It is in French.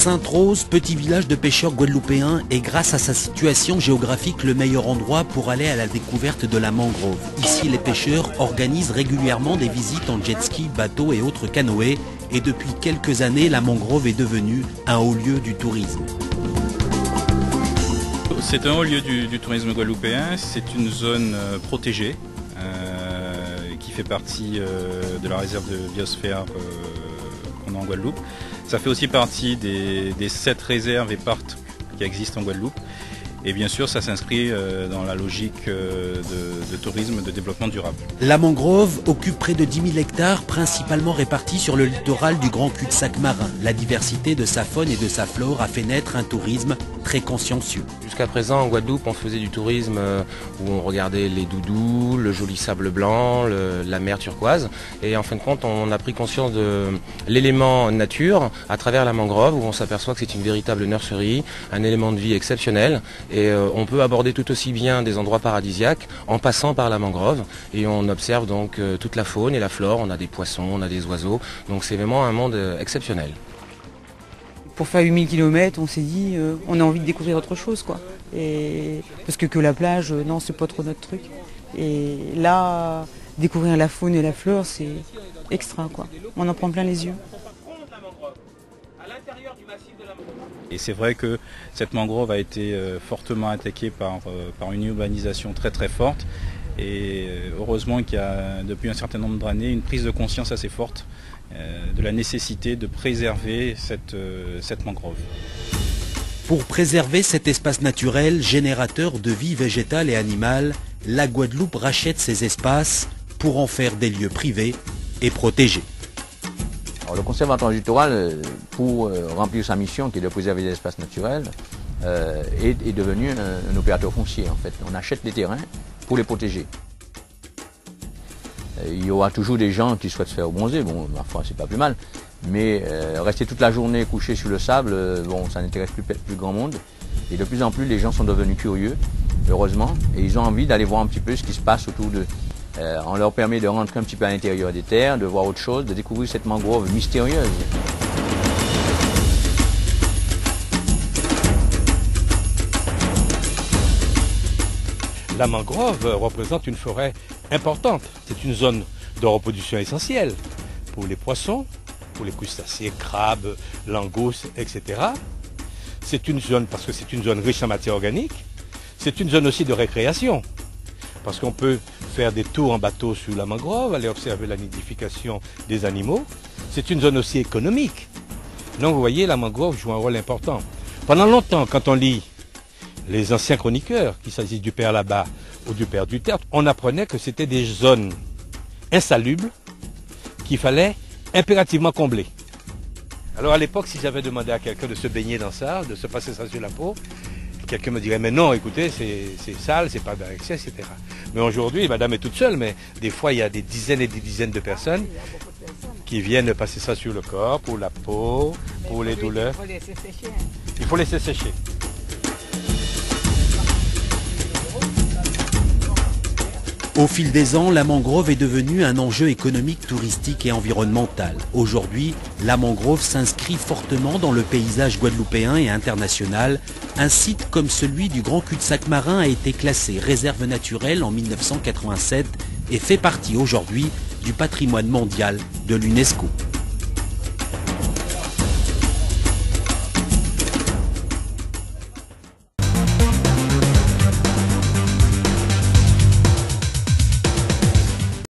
Sainte-Rose, petit village de pêcheurs guadeloupéens, est grâce à sa situation géographique le meilleur endroit pour aller à la découverte de la mangrove. Ici, les pêcheurs organisent régulièrement des visites en jet ski, bateaux et autres canoës. Et depuis quelques années, la mangrove est devenue un haut lieu du tourisme. C'est un haut lieu du tourisme guadeloupéen, c'est une zone protégée qui fait partie de la réserve de biosphère qu'on a en Guadeloupe. Ça fait aussi partie des 7 réserves et parcs qui existent en Guadeloupe. Et bien sûr, ça s'inscrit dans la logique de tourisme de développement durable. La mangrove occupe près de 10 000 hectares, principalement répartis sur le littoral du grand cul-de-sac marin. La diversité de sa faune et de sa flore a fait naître un tourisme très consciencieux. Jusqu'à présent, en Guadeloupe, on faisait du tourisme où on regardait les doudous, le joli sable blanc, la mer turquoise. Et en fin de compte, on a pris conscience de l'élément nature à travers la mangrove, où on s'aperçoit que c'est une véritable nurserie, un élément de vie exceptionnel. Et on peut aborder tout aussi bien des endroits paradisiaques en passant par la mangrove. Et on observe donc toute la faune et la flore. On a des poissons, on a des oiseaux. Donc c'est vraiment un monde exceptionnel. Pour faire 8000 km, on s'est dit, on a envie de découvrir autre chose, quoi. Et parce que la plage, non, c'est pas trop notre truc. Et là, découvrir la faune et la flore, c'est extra, quoi. On en prend plein les yeux. Et c'est vrai que cette mangrove a été fortement attaquée par une urbanisation très très forte. Et heureusement qu'il y a depuis un certain nombre d'années une prise de conscience assez forte de la nécessité de préserver cette mangrove. Pour préserver cet espace naturel, générateur de vie végétale et animale, la Guadeloupe rachète ces espaces pour en faire des lieux privés et protégés. Alors, le conservatoire du littoral, pour remplir sa mission qui est de préserver les espaces naturels, est devenu un opérateur foncier en fait. On achète les terrains pour les protéger. Il y aura toujours des gens qui souhaitent se faire bronzer, bon, ma foi, c'est pas plus mal, mais rester toute la journée couché sur le sable, bon, ça n'intéresse plus grand monde. Et de plus en plus, les gens sont devenus curieux, heureusement, et ils ont envie d'aller voir un petit peu ce qui se passe autour d'eux. On leur permet de rentrer un petit peu à l'intérieur des terres, de voir autre chose, de découvrir cette mangrove mystérieuse. La mangrove représente une forêt importante. C'est une zone de reproduction essentielle pour les poissons, pour les crustacés, crabes, langoustes, etc. C'est une zone, parce que c'est une zone riche en matière organique, c'est une zone aussi de récréation. Parce qu'on peut faire des tours en bateau sur la mangrove, aller observer la nidification des animaux. C'est une zone aussi économique. Donc vous voyez, la mangrove joue un rôle important. Pendant longtemps, quand on lit les anciens chroniqueurs, qu'il s'agisse du père Labat ou du père Duterte, on apprenait que c'était des zones insalubres qu'il fallait impérativement combler. Alors à l'époque, si j'avais demandé à quelqu'un de se baigner dans ça, de se passer ça sur la peau, quelqu'un me dirait, mais non, écoutez, c'est sale, c'est pas bien excès, etc. Mais aujourd'hui, madame est toute seule, mais des fois, il y a des dizaines et des dizaines de personnes qui viennent passer ça sur le corps, pour la peau, pour les douleurs. Il faut laisser sécher. Il faut laisser sécher. Au fil des ans, la mangrove est devenue un enjeu économique, touristique et environnemental. Aujourd'hui, la mangrove s'inscrit fortement dans le paysage guadeloupéen et international. Un site comme celui du Grand Cul-de-Sac marin a été classé réserve naturelle en 1987 et fait partie aujourd'hui du patrimoine mondial de l'UNESCO.